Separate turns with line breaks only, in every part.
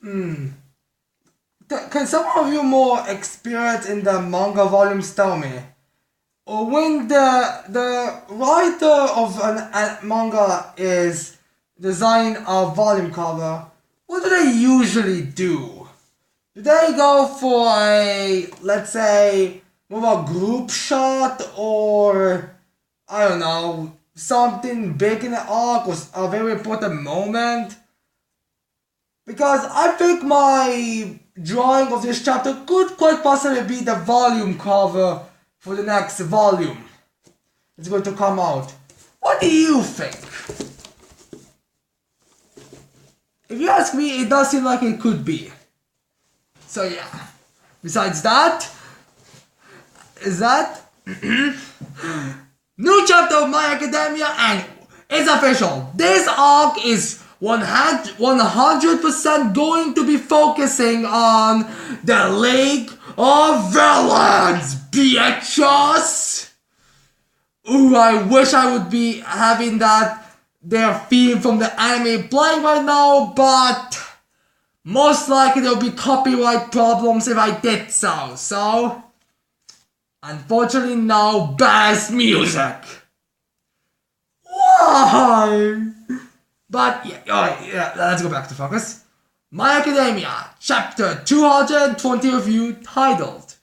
Can some of you more experienced in the manga volumes tell me? Or when the writer of a manga is designing a volume cover, what do they usually do? Do they go for a, let's say, more of a group shot, or I don't know, something big in the arc or a very important moment? Because I think my drawing of this chapter could quite possibly be the volume cover for the next volume. It's going to come out. What do you think? If you ask me, it does seem like it could be. So yeah. Besides that, new chapter of My Academia, and it's official. This arc is 100% going to be focusing on the League of Villains, bitches! Ooh, I wish I would be having their theme from the anime playing right now, but most likely there'll be copyright problems if I did so. So, unfortunately, no best music. Why? But yeah, let's go back to focus. My Academia, chapter 220 review, titled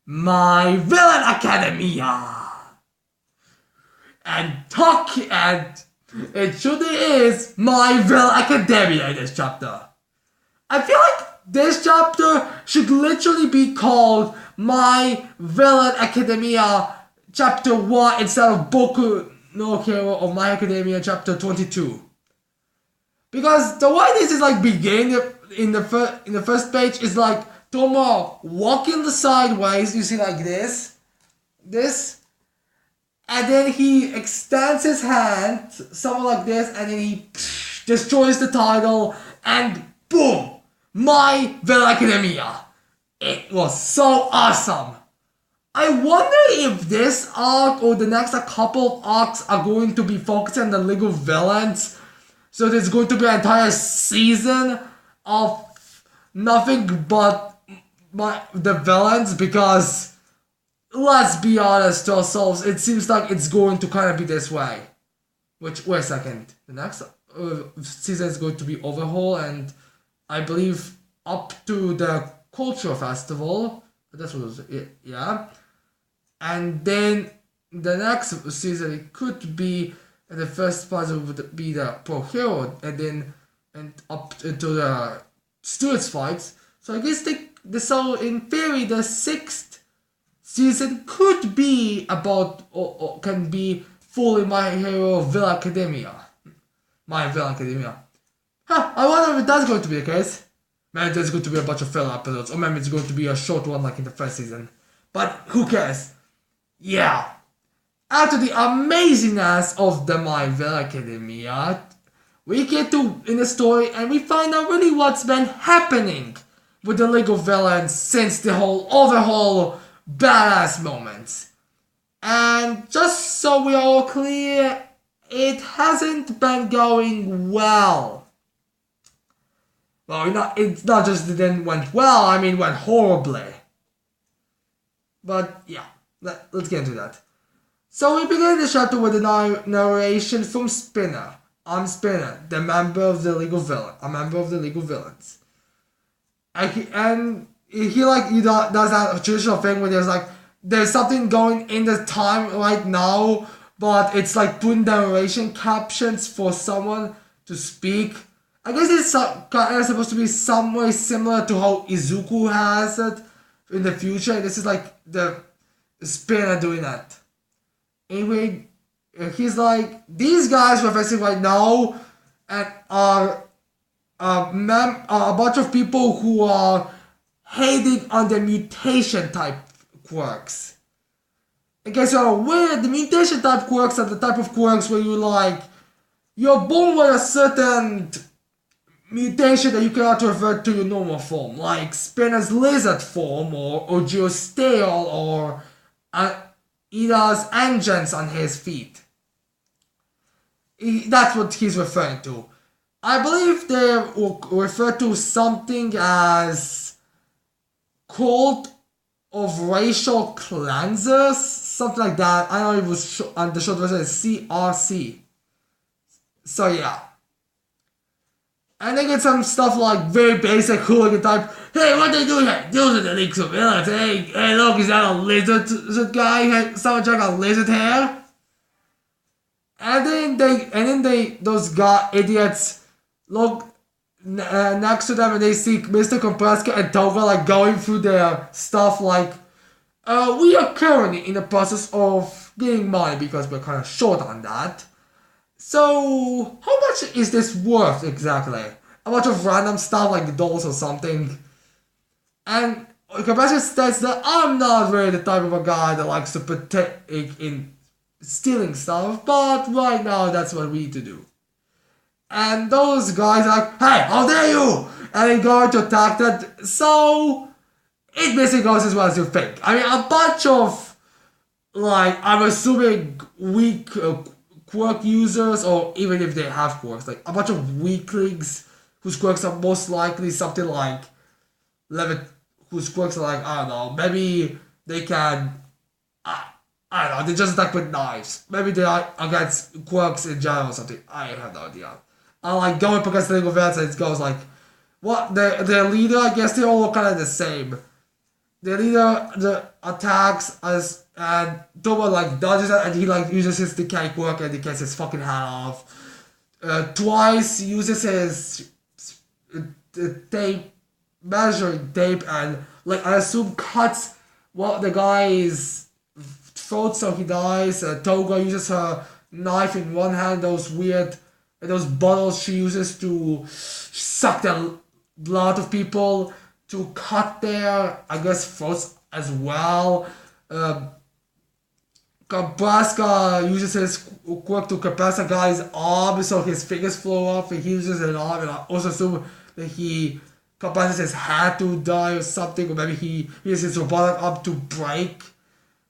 My Villain Academia. And it truly is My Villain Academia in this chapter. I feel like this chapter should literally be called My Villain Academia chapter 1 instead of Boku no Hero of My Academia chapter 22. Because the way this is like beginning in the first page is like Tomo walking the sideways, you see like this, and then he extends his hand, something like this, and then he destroys the title, and boom! My Villain Academia! It was so awesome! I wonder if this arc or the next couple of arcs are going to be focusing on the League of Villains. So there's going to be an entire season of nothing but the villains, because let's be honest to ourselves, it seems like it's going to kind of be this way. Wait a second. The next season is going to be Overhaul, and I believe up to the Cultural Festival. That's what it was, yeah. And then the next season, it could be the first puzzle would be the Pro Hero, and up to the Students fights. So I guess so in theory the 6th season could be about or can be fully My Hero Villain Academia. My Villain Academia. I wonder if that's going to be the case. Maybe there's going to be a bunch of filler episodes, or maybe it's going to be a short one like in the first season. But who cares? Yeah. After the amazingness of the My Villain Academia, we get to in the story and we find out really what's been happening with the League of Villains since the whole Overhaul badass moments. And just so we're all clear, it hasn't been going well. Well, it's not just that it went well, I mean went horribly. But yeah, let's get into that. So we begin the chapter with a narration from Spinner. I'm Spinner, the member of the League of Villains. A member of the League of Villains. And he does that traditional thing where there's something going in the time right now, but it's like putting narration captions for someone to speak. I guess it's supposed to be some way similar to how Izuku has it in the future. This is like the Spinner doing that. Anyway, he's like, these guys we're facing right now and are a bunch of people who are hating on the mutation type quirks. In case you're aware, the mutation type quirks are the type of quirks where you're born with a certain mutation that you cannot revert to your normal form, like Spinner's lizard form, or Geostale, or Ida's engines on his feet. That's what he's referring to. I believe they refer to something as cult of racial cleansers, something like that. I don't know if it was the short version is CRC. So yeah. And they get some stuff like very basic hooligan type. Hey, what they doing here? Those are the leaks of villains. Hey, look, is that a lizard guy? Hey, someone check out lizard hair. And then those idiots look next to them and they see Mr. Kompreska and Toga like going through their stuff like, we are currently in the process of getting money because we're kind of short on that. So, how much is this worth exactly? A bunch of random stuff like dolls or something. And Kompreska states that I'm not really the type of a guy that likes to partake in stealing stuff, but right now that's what we need to do. And those guys are like, hey, how dare you! And they go to attack that. So, it basically goes as well as you think. I mean, a bunch of, like, I'm assuming weak quirk users, or even if they have quirks, like a bunch of weaklings whose quirks are most likely something like whose quirks are like, I don't know, maybe they can, I don't know, they just attack with knives. Maybe they are against quirks in general or something. I have no idea. I like going up against the League of Legends and it goes like, what, their leader, I guess they all look kind of the same. The leader the attacks us and Toba like dodges it and he like uses his decay quirk and decays his fucking hand off. Twice uses his tape, measuring tape and like I assume cuts the guy's throat so he dies. Toga uses her knife in one hand, those bottles she uses to suck the blood of people, to cut their, I guess, throats as well. Kompreska uses his quirk to compress a guy's arm so his fingers flow off and he uses an arm and I also assume that he compresses his hand to die or something, or maybe he uses his robotic arm to break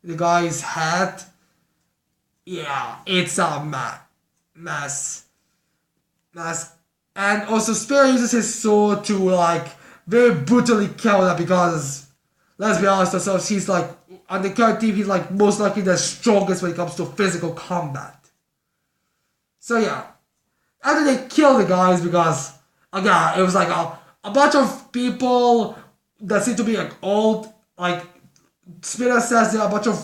the guy's head. Yeah, it's a mess. And also Spear uses his sword to like very brutally kill her because let's be honest ourselves, he's like on the current team he's like most likely the strongest when it comes to physical combat. So yeah. After they kill the guys because again it was like a bunch of people that seem to be like old, like Spinner says there are a bunch of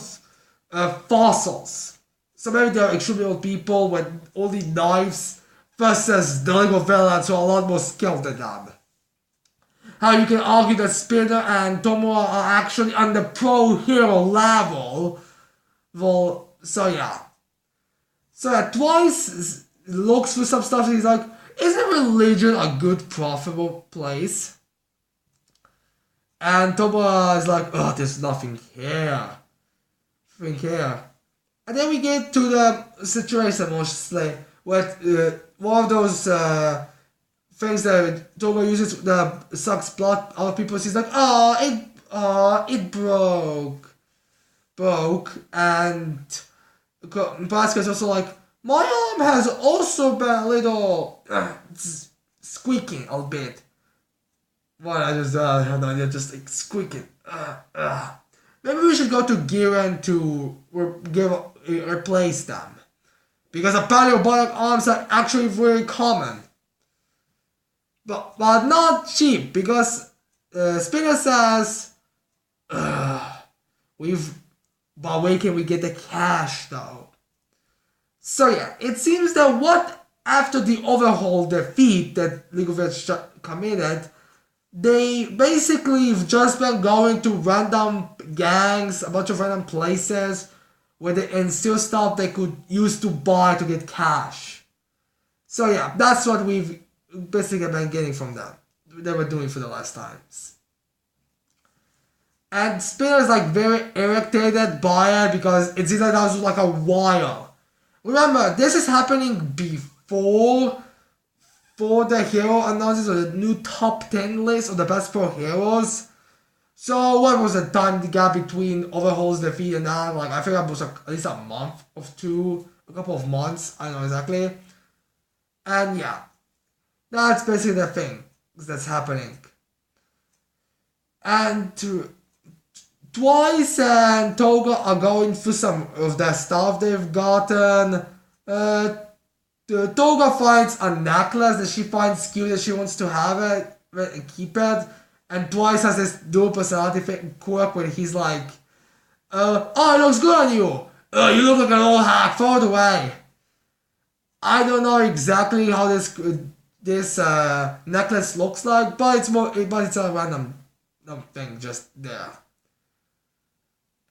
fossils. So maybe they're extremely old people with only knives versus the League of Villains who are a lot more skilled than them. How you can argue that Spinner and Tomura are actually on the pro hero level. Well, so yeah. So yeah, Twice looks for some stuff and he's like, isn't religion a good profitable place? And Tomura is like, oh, there's nothing here. And then we get to the situation mostly with one of those things that Toga uses that sucks blood out of people. She's like, it broke, and Basker's also like, my arm has also been a little squeaking a bit. Well, I just have no idea, just like squeaking. Maybe we should go to Giran to replace them. Because apparently robotic arms are actually very common. But not cheap, because Spinner says, but where can we get the cash though? So yeah, it seems that after the overhaul defeat that League of Legends committed, they basically have just been going to random gangs, a bunch of random places, where they instill stuff they could use to buy to get cash. So yeah, that's what we've basically been getting from them. They were doing for the last times. And Spinner is like very irritated by it because it seems like that was like a while. Remember, this is happening before the hero announces the new top 10 list of the best pro heroes. So what was the time gap between overhauls defeat and that? Like I think it was like at least a month or two, a couple of months, I don't know exactly. And yeah. That's basically the thing that's happening. And Twice and Toga are going through some of the stuff they've gotten. Uh, Toga finds a necklace that she finds cute that she wants to have it and keep it. And Twice has this dual personality quirk where he's like, oh, it looks good on you. You look like an old hack. Throw it away. I don't know exactly how this necklace looks like, but it's a random thing just there.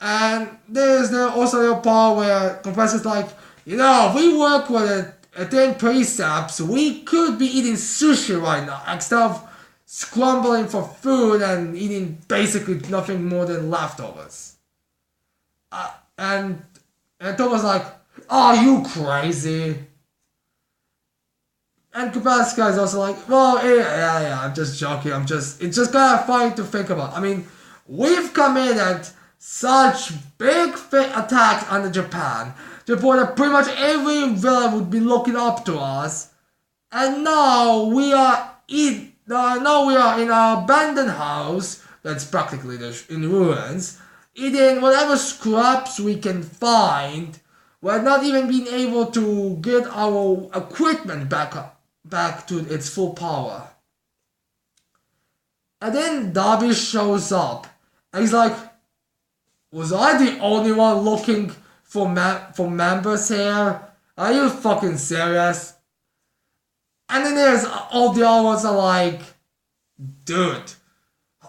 And there's also a part where Compressor like, if we work with a 10 precepts, we could be eating sushi right now instead of scrambling for food and eating basically nothing more than leftovers. And Tom was like, "Oh, you crazy?" And Kubaska is also like, "Well, yeah, I'm just joking. It's just kind of funny to think about. I mean, we've committed such big attacks on Japan to the point that pretty much every villain would be looking up to us, and now we are in an abandoned house that's practically in ruins, eating whatever scraps we can find. We're not even being able to get our equipment back to its full power." And then Darby shows up, and he's like, "Was I the only one looking for members here? Are you fucking serious?" And then there's all the other ones are like, "Dude,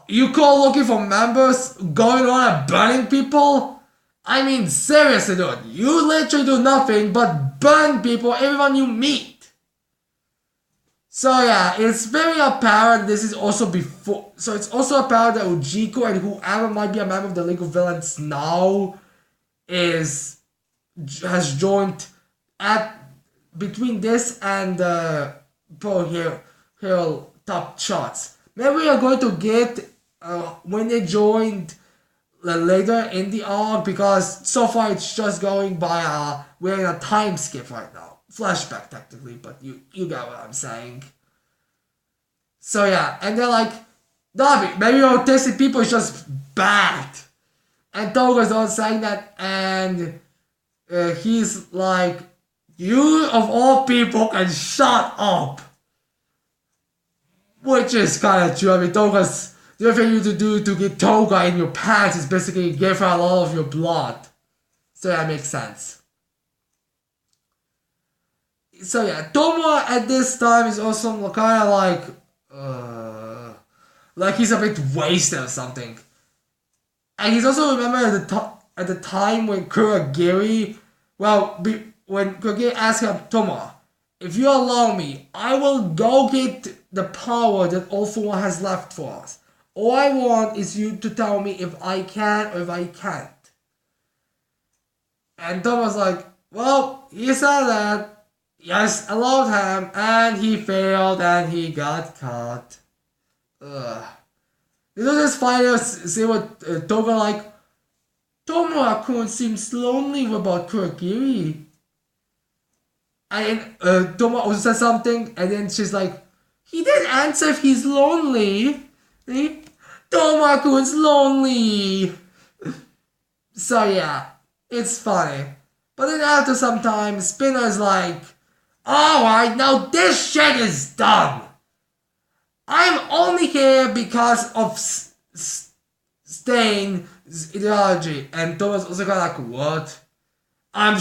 you call looking for members going on and burning people? I mean, seriously, dude, you literally do nothing but burn people, everyone you meet." So yeah, it's very apparent this is also before. So it's also apparent that Ujiko and whoever might be a member of the League of Villains now has joined at between this and Pro Hero top charts. Maybe we are going to get when they joined later in the arc, because so far it's just going by we're in a time skip right now. Flashback technically, but you get what I'm saying. So yeah, and they're like, "Darby, maybe your autistic people is just bad." And Toga's not saying that, and he's like, "You of all people can shut up." Which is kind of true. I mean, Toga's, the only thing you need to do to get Toga in your pants is basically give her a lot of your blood. So that makes sense. So yeah, Tomoa at this time is also kind of like he's a bit wasted or something. And he's also remember at the time when Kurogiri, when Kurogiri asked him, "Tomoa, if you allow me, I will go get the power that All For One has left for us. All I want is you to tell me if I can or if I can't." And Tomoa's like, "Well, he said that. Yes, allowed him, and he failed, and he got caught." Ugh. You know this fighter say what Toga like, "Tomoa-kun seems lonely about Kurogiri." And Tomoa also said something, and then she's like, "He didn't answer if he's lonely. Tomoa-kun's lonely." So yeah, it's funny. But then after some time, Spinner's like, "Alright, now this shit is done. I'm only here because of Stain's ideology." And Thomas also kind of like, "What?" I'm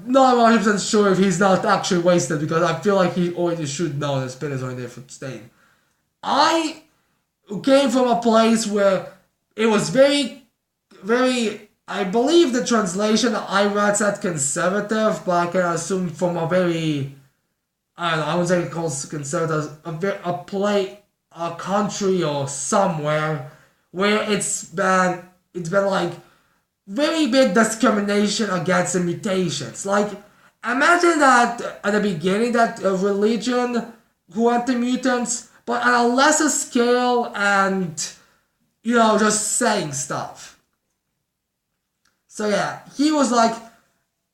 not 100% sure if he's not actually wasted, because I feel like he already should know that Spinner's only there for Stain. I came from a place where it was very, very, I believe the translation I read said conservative, but I can assume from a very, I don't know, I would say called conservative, a country or somewhere where it's been like very big discrimination against the mutations. Like, imagine that at the beginning that a religion who anti-mutants, but on a lesser scale and, just saying stuff. So yeah, he was like,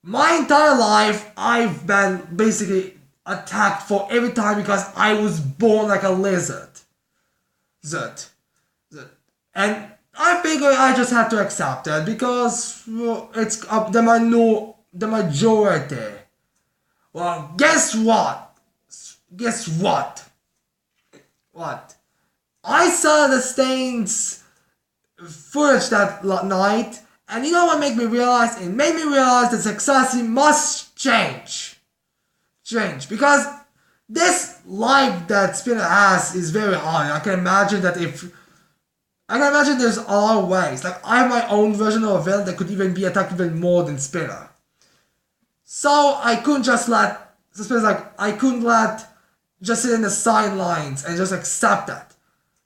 "My entire life I've been basically attacked for every time because I was born like a lizard. Zut. Zut. And I figure I just have to accept it because well, it's the majority. Well, guess what? Guess what? What? I saw the Stains footage that night, and you know what made me realize? It made me realize that success must change. Because this life that Spinner has is very hard. I can imagine there's other ways. Like I have my own version of a villain that could even be attacked even more than Spinner. So I couldn't just let just sit in the sidelines and just accept that.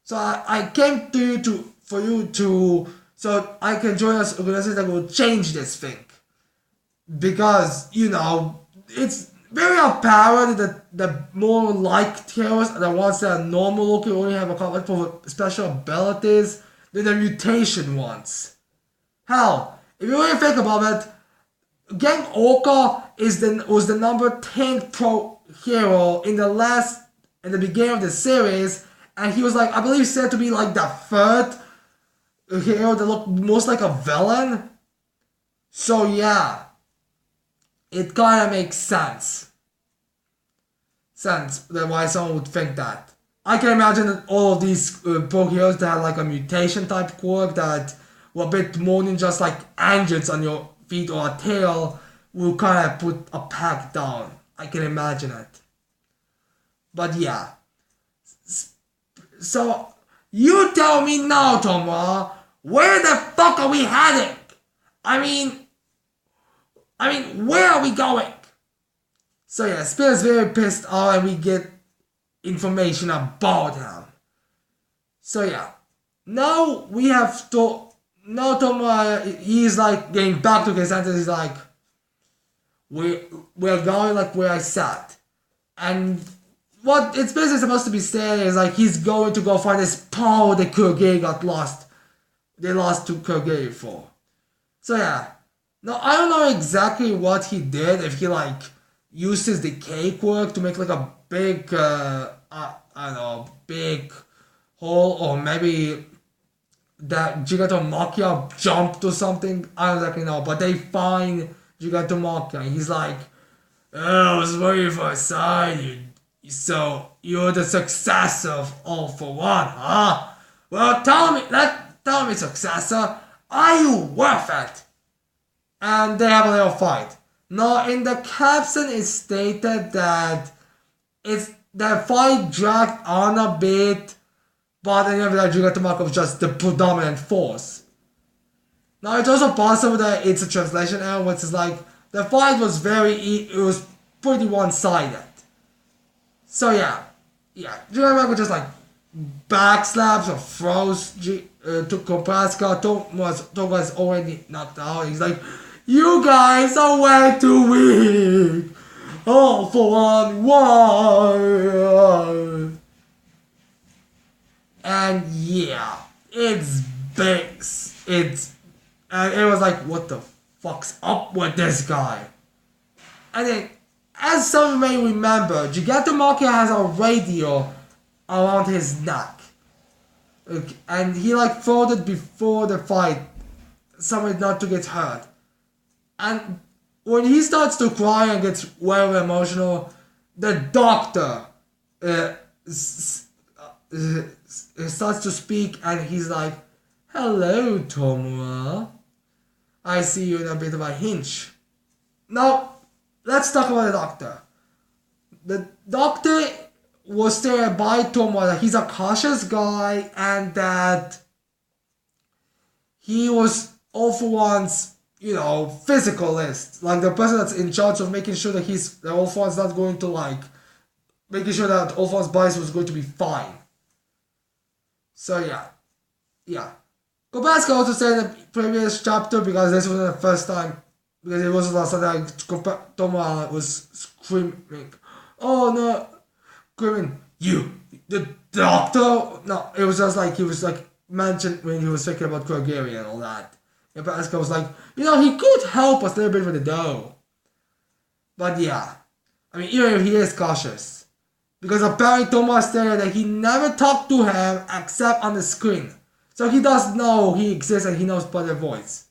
So I came to you so I can join us organization that will change this thing. Because, it's very apparent that the more liked heroes are the ones that are normal looking, only have a couple of special abilities, than the mutation ones. Hell, if you really think about it, Gang Orca was the number 10 pro hero in the beginning of the series, and he was like, I believe said to be like the third hero that looked most like a villain. So yeah, it kinda makes sense that why someone would think that. I can imagine that all of these pro heroes that had like a mutation type quirk that were a bit more than just like engines on your feet or a tail will kind of put a pack down. I can imagine it. But yeah. So, you tell me now, Tomura, where the fuck are we heading? I mean, where are we going? So yeah, Spinner's very pissed off and we get information about him. So yeah. Now we have to... Now Tomura, he's like getting back to his sentence. He's like, we're going like where I sat. And what it's basically supposed to be saying is like he's going to go find this power that Kurogane got lost. They lost to Kurogane for. So yeah. Now I don't know exactly what he did, if he like used his decay quirk to make like a big big hole, or maybe that Gigantomachia jumped or something. I don't exactly know, but they find Gigantomachia and he's like, oh, I was waiting for a sign. So you're the successor of All For One, huh? Well, tell me, successor, are you worth it? And they have a little fight. Now, in the caption, it's stated that the fight dragged on a bit, but in the Gigantomachia was just the predominant force. Now, it's also possible that it's a translation error, which is like, the fight was it was pretty one-sided. So yeah, Gigantomachia just like backslaps or throws to Kopaska. Toga's already knocked out. He's like, you guys are way too weak. All for one, why? And yeah, it's big. And it was like, what the fuck's up with this guy? And then, as some may remember, Gigantomachia has a radio around his neck. And he like thought it before the fight, somewhere not to get hurt. And when he starts to cry and gets very emotional, the doctor starts to speak and he's like, hello, Tomura. I see you in a bit of a hinge. Now, let's talk about the doctor. The doctor was there by Tomura that he's a cautious guy and that he was All For One's, physicalist. Like the person that's in charge of making sure that All For One's not going to making sure that All For One's body was going to be fine. So yeah. Kobaska also said in the previous chapter, because this wasn't the first time, because it wasn't last time that Tomura was screaming, oh no, screaming, you, the doctor? No, it was just like, he was like mentioned when he was thinking about Kurogane and all that. And Kobaska was like, he could help us a little bit with the dough. But yeah, I mean, even if he is cautious. Because apparently Tomoe stated that he never talked to him except on the screen. So he does know he exists and he knows by the voice.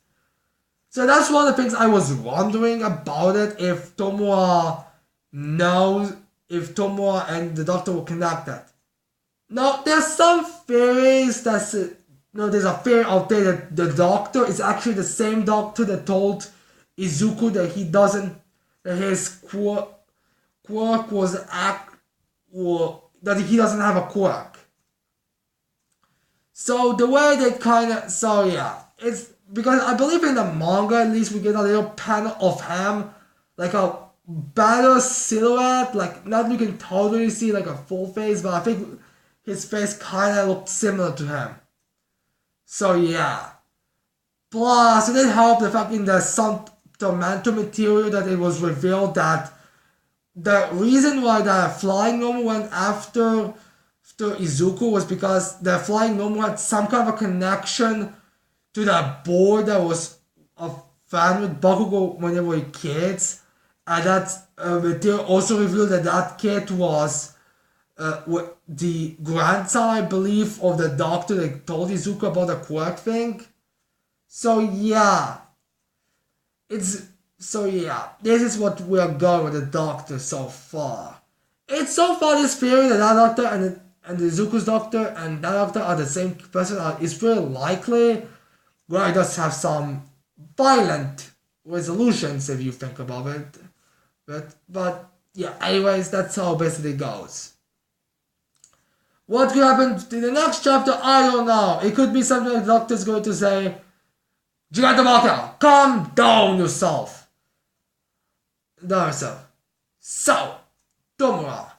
So that's one of the things I was wondering about it, if Tomoe knows, if Tomoe and the Doctor were connected. Now, there's some theories there's a theory out there that the Doctor is actually the same Doctor that told Izuku that that his quirk that he doesn't have a quirk. So the way they it's because I believe in the manga at least we get a little panel of him, like a better silhouette, like not you can totally see like a full face, but I think his face kind of looked similar to him. So yeah. Plus, it did help the fact in the Tormentor material that it was revealed that the reason why the Flying Gnome went after Izuku was because the Flying Gnome had some kind of a connection to that boy that was a fan with Bakugo when they were kids. And that material also revealed that that kid was the grandson, I believe, of the doctor that told Izuku about the quirk thing. So yeah. This is what we are going with the Doctor so far. It's so far this theory that Doctor and Izuku's Doctor and that Doctor are the same person is very likely. Well, it does have some violent resolutions if you think about it. But yeah, anyways, that's how basically it goes. What could happen in the next chapter, I don't know. It could be something the Doctor's going to say, Gigantomachia, calm down yourself. So, Tomura,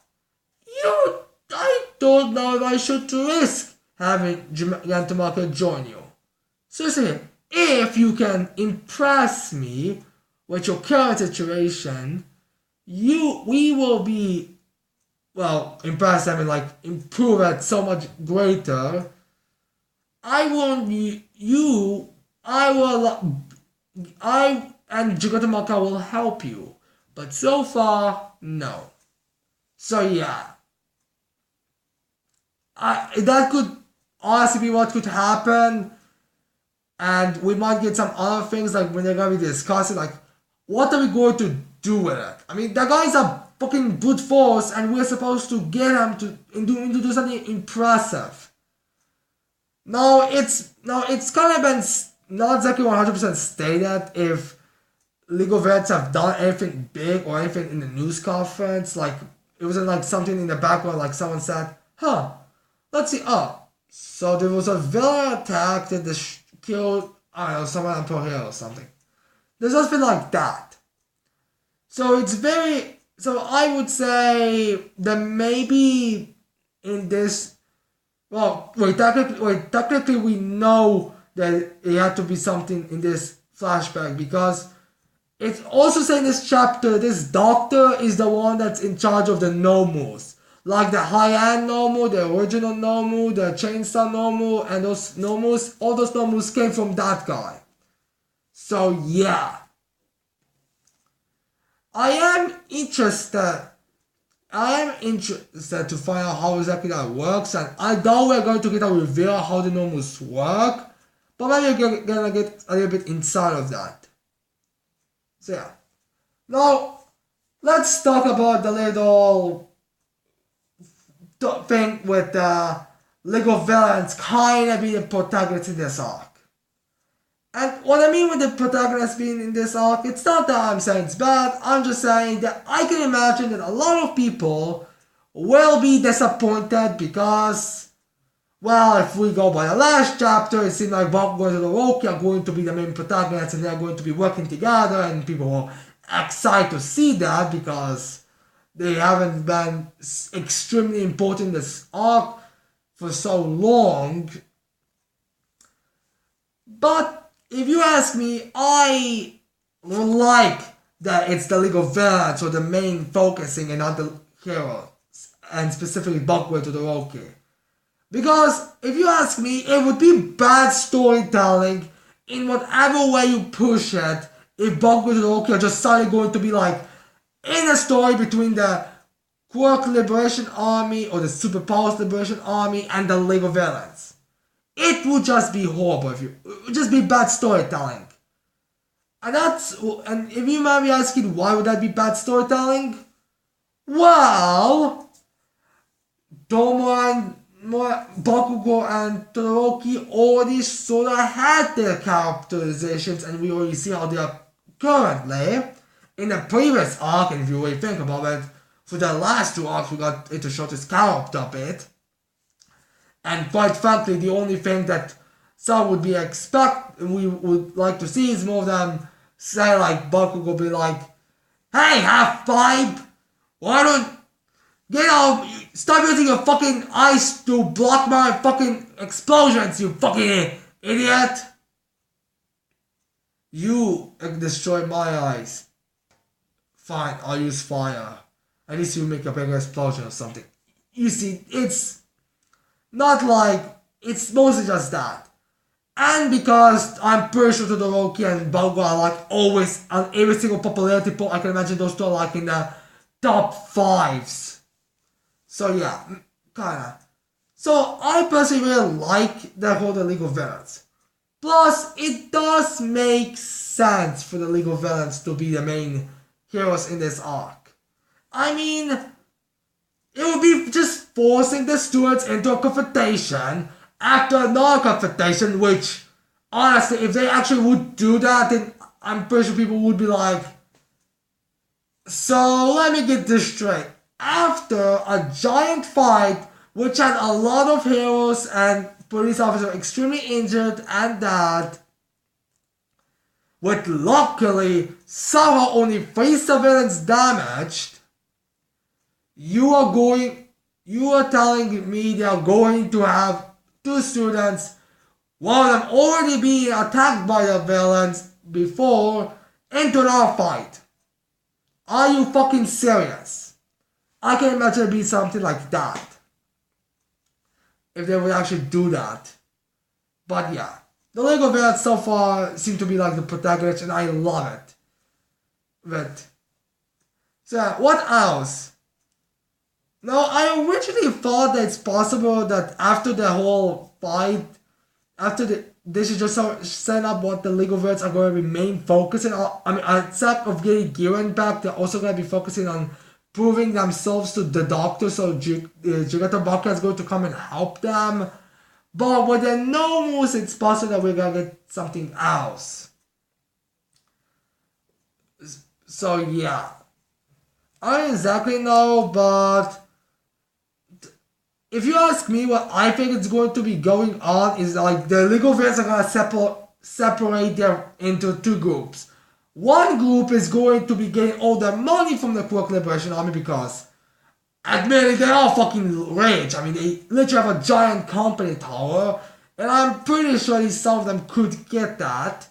I don't know if I should risk having Gigantomachia join you. Seriously, if you can impress me with your current situation, we will be, impressed, improve it so much greater. I and Gigantomachia will help you. But so far, no. So yeah. That could honestly be what could happen. And we might get some other things like when they're going to be discussing, like, what are we going to do with it? I mean, that guy's a fucking brute force and we're supposed to get him to do something impressive. No, it's kind of been not exactly 100% stated if League of Legends have done anything big or anything in the news conference. Like, it wasn't like something in the background, like someone said, let's see, so there was a villain attack that killed, I don't know, someone on Pearl Hill or something. There's nothing like that. So I would say that maybe in this, technically we know that it had to be something in this flashback because it's also saying in this chapter, this Doctor is the one that's in charge of the Nomus. Like the high-end Nomu, the original Nomu, the Chainsaw Nomu, and those Nomus, all those Nomus came from that guy. So yeah. I am interested to find out how exactly that works, and I know we're going to get a reveal how the Nomus work, but maybe we're gonna get a little bit inside of that. So yeah. Now, let's talk about the little thing with League of Villains kind of being the protagonist in this arc. And what I mean with the protagonist being in this arc, it's not that I'm saying it's bad, I'm just saying that I can imagine that a lot of people will be disappointed because, if we go by the last chapter, it seemed like Bakugo and Todoroki are going to be the main protagonists and they're going to be working together, and people will excited to see that because they haven't been extremely important in this arc for so long. But if you ask me, I would like that it's the League of Villains or the main focusing and not the heroes, and specifically Bakugo and Todoroki. Because if you ask me, it would be bad storytelling in whatever way you push it if Bakugo and Todoroki are just suddenly going to be like in a story between the Quark Liberation Army or the Superpowers Liberation Army and the League of Villains. It would just be horrible it would just be bad storytelling. And if you might be asking why would that be bad storytelling? Well, Tomo and Bakugo and Todoroki already sort of had their characterizations, and we already see how they are currently. In the previous arc, and if you really think about it, for the last two arcs we got it to show his character a bit. And quite frankly, the only thing that some would be we would like to see is more of them say like Bakugo be like, hey, half-pipe, why don't stop using your fucking ice to block my fucking explosions, you fucking idiot. You destroy my ice. Fine, I'll use fire. At least you make a bigger explosion or something. You see, it's not like, it's mostly just that. And because I'm pretty sure Todoroki and Bakugo are like always on every single popularity poll, I can imagine those two are like in the top 5s. So yeah, kinda. So I personally really like the whole League of Villains. Plus, it does make sense for the League of Villains to be the main heroes in this arc. I mean, it would be just forcing the students into a confrontation after another confrontation, which, honestly, if they actually would do that, then I'm pretty sure people would be like, so let me get this straight. After a giant fight, which had a lot of heroes and police officers extremely injured and dead, with luckily somehow only 3 civilians damaged, you are telling me they are going to have 2 students, one of them already being attacked by the villains before, into another fight. Are you fucking serious? I can imagine it being something like that. If they would actually do that. But yeah. The League of Villains so far seem to be like the protagonist, and I love it. But so what else? Now I originally thought that it's possible that after the whole fight, they should just set up what the League of Villains are going to be main focusing on. I mean, except of getting Giran back, they're also going to be focusing on proving themselves to the Doctor, so Jigata Baka is going to come and help them. But with the no moves, it's possible that we're going to get something else. So yeah. I don't exactly know, but if you ask me, what I think is going to be going on is like the League of Villains are going to separate them into 2 groups. One group is going to be getting all the money from the Quark Liberation Army because, admittedly, they are fucking rich. I mean, they literally have a giant company tower, and I'm pretty sure some of them could get that.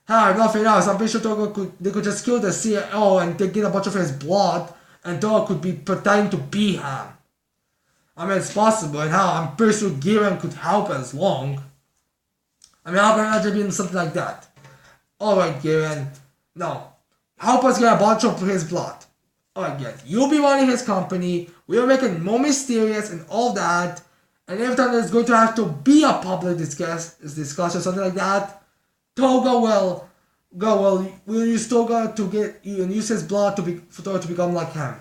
Hey, nothing else. I'm pretty sure they could just kill the CEO and they get a bunch of his blood, and Dora could be pretending to be him. I mean, it's possible, and how I'm pretty sure Giran could help as long. I mean, how can I imagine being something like that? Alright, Giran. No. Help us get a bunch of his blood. Alright, Giran. You'll be running his company. We'll make it more mysterious and all that. And every time there's going to have to be a public discussion or something like that, Toga will use Toga to get you and use his blood for Toga to become like him.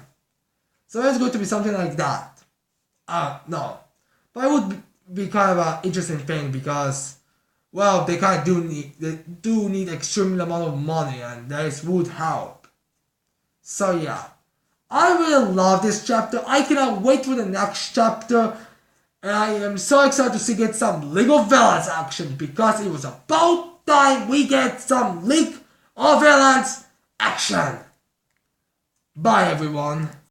So it's going to be something like that. No. But it would be kind of an interesting thing because, well, they do need extreme amount of money, and this would help. So yeah. I really love this chapter. I cannot wait for the next chapter. And I am so excited to get some League of Villains action because it was about time we get some League of Villains action. Bye everyone.